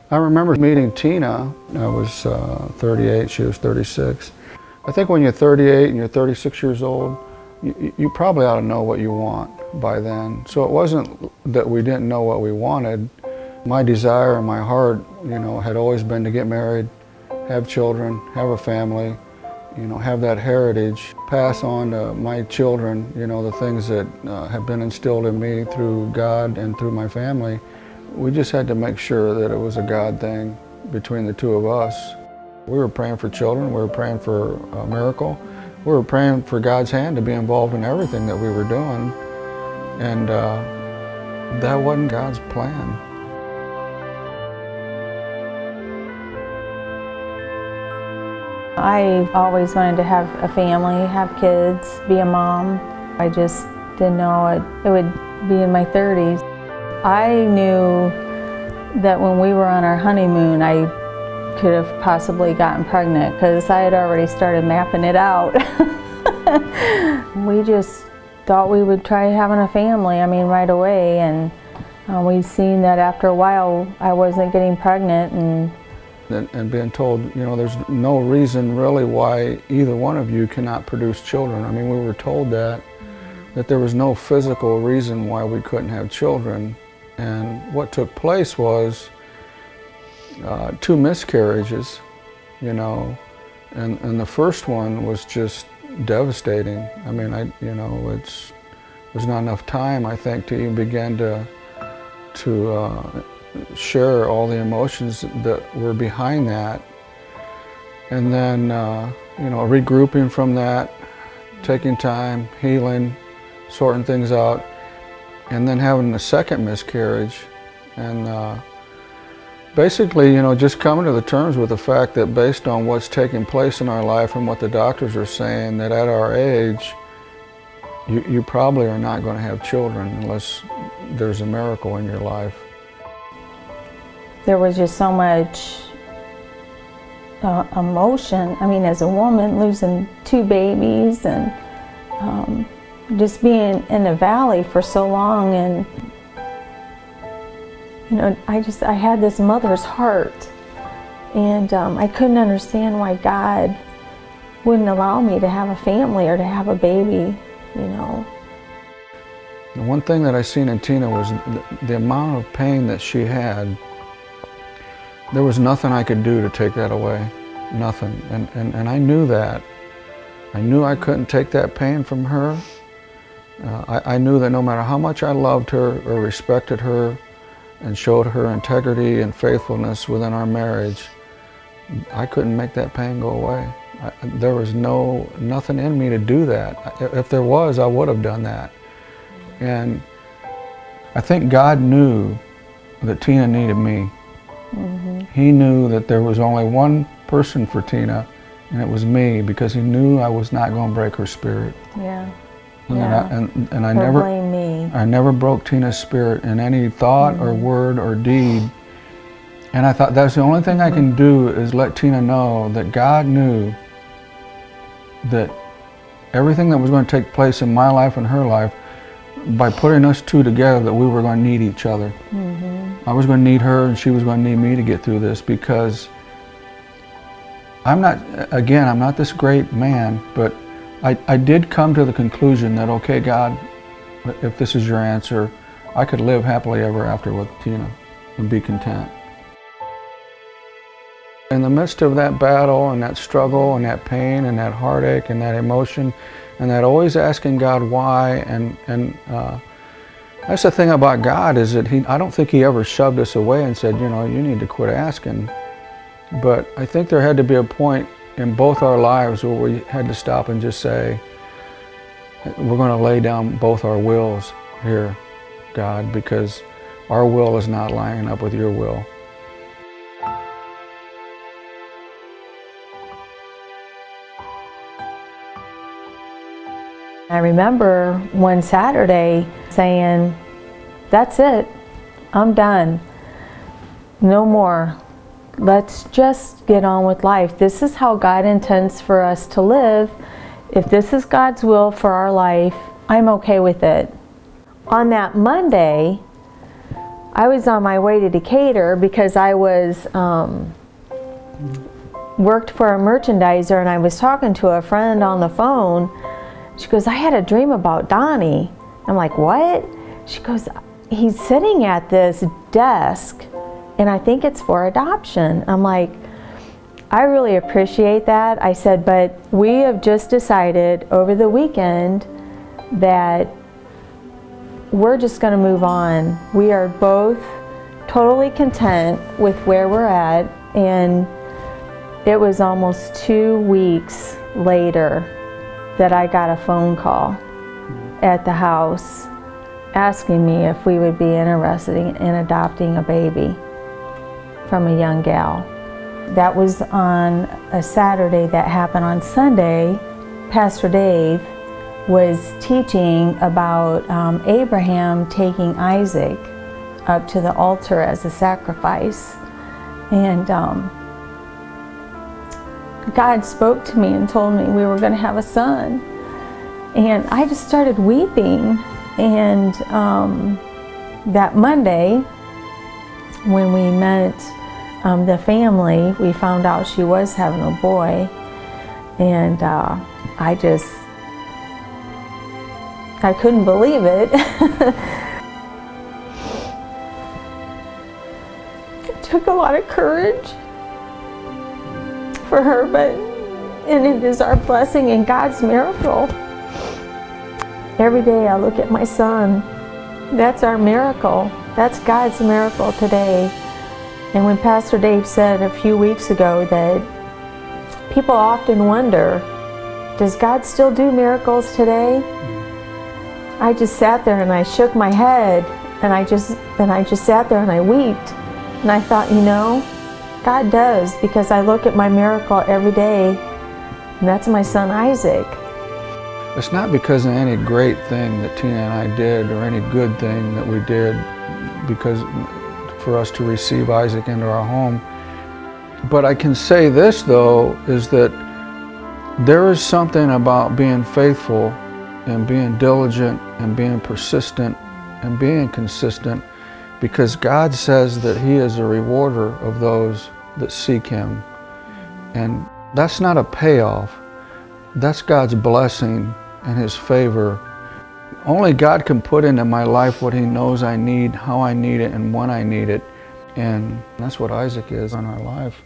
I remember meeting Tina. I was 38, she was 36. I think when you're 38 and you're 36 years old, you probably ought to know what you want by then. So it wasn't that we didn't know what we wanted. My desire in my heart, had always been to get married, have children, have a family, have that heritage, pass on to my children, the things that have been instilled in me through God and through my family. We just had to make sure that it was a God thing between the two of us. We were praying for children, we were praying for a miracle, we were praying for God's hand to be involved in everything that we were doing, and that wasn't God's plan. I always wanted to have a family, have kids, be a mom. I just didn't know it would be in my 30s. I knew that when we were on our honeymoon, I could have possibly gotten pregnant because I had already started mapping it out. We just thought we would try having a family, right away, and we'd seen that after a while I wasn't getting pregnant, and being told, there's no reason really why either one of you cannot produce children. We were told that there was no physical reason why we couldn't have children. And what took place was 2 miscarriages, and the first one was just devastating. There's not enough time, I think, to even begin to share all the emotions that were behind that. And then, regrouping from that, taking time, healing, sorting things out, and then having the second miscarriage. And basically, just coming to the terms with the fact that based on what's taking place in our life and what the doctors are saying, that at our age, you probably are not going to have children unless there's a miracle in your life. There was just so much emotion. As a woman, losing 2 babies and just being in the valley for so long, and I had this mother's heart, and I couldn't understand why God wouldn't allow me to have a family or to have a baby, The one thing that I seen in Tina was the amount of pain that she had. There was nothing I could do to take that away, nothing, and I knew that. I knew I couldn't take that pain from her. I knew that no matter how much I loved her or respected her and showed her integrity and faithfulness within our marriage, I couldn't make that pain go away. There was nothing in me to do that. If there was, I would have done that. And I think God knew that Tina needed me. Mm-hmm. He knew that there was only one person for Tina, and it was me, because he knew I was not going to break her spirit. Yeah. And I never broke Tina's spirit in any thought or word or deed. And I thought that's the only thing I can do, is let Tina know that God knew that everything that was going to take place in my life and her life, by putting us 2 together, that we were going to need each other. I was going to need her and she was going to need me to get through this, because I'm not this great man, but I did come to the conclusion that, okay, God, if this is your answer, I could live happily ever after with Tina and be content. In the midst of that battle and that struggle and that pain and that heartache and that emotion and that always asking God why, and that's the thing about God, is that I don't think he ever shoved us away and said, you need to quit asking. But I think there had to be a point in both our lives where we had to stop and just say, we're going to lay down both our wills here, God, because our will is not lining up with your will. I remember one Saturday saying, that's it, I'm done, no more. Let's just get on with life. This is how God intends for us to live. If this is God's will for our life, I'm okay with it. On that Monday, I was on my way to Decatur because I was worked for a merchandiser, and I was talking to a friend on the phone. She goes, I had a dream about Donny. I'm like, what? She goes, he's sitting at this desk and I think it's for adoption. I'm like, I really appreciate that. I said, but we have just decided over the weekend that we're just going to move on. We are both totally content with where we're at, and it was almost 2 weeks later that I got a phone call at the house asking me if we would be interested in adopting a baby from a young gal. That was on a Saturday. That happened on Sunday. Pastor Dave was teaching about Abraham taking Isaac up to the altar as a sacrifice. And God spoke to me and told me we were going to have a son. And I just started weeping. And that Monday, when we met the family, we found out she was having a boy. And I couldn't believe it. It took a lot of courage for her, and it is our blessing and God's miracle. Every day I look at my son. That's our miracle. That's God's miracle today. And when Pastor Dave said a few weeks ago that people often wonder, does God still do miracles today? I just sat there and I shook my head, and I just sat there and I wept. And I thought, you know, God does, because I look at my miracle every day, and that's my son Isaac. It's not because of any great thing that Tina and I did or any good thing that we did because for us to receive Isaac into our home. But I can say this, though, is that there is something about being faithful and being diligent and being persistent and being consistent, because God says that He is a rewarder of those that seek Him. And that's not a payoff. That's God's blessing and His favor. Only God can put into my life what He knows I need, how I need it, and when I need it. And that's what Isaac is in our life.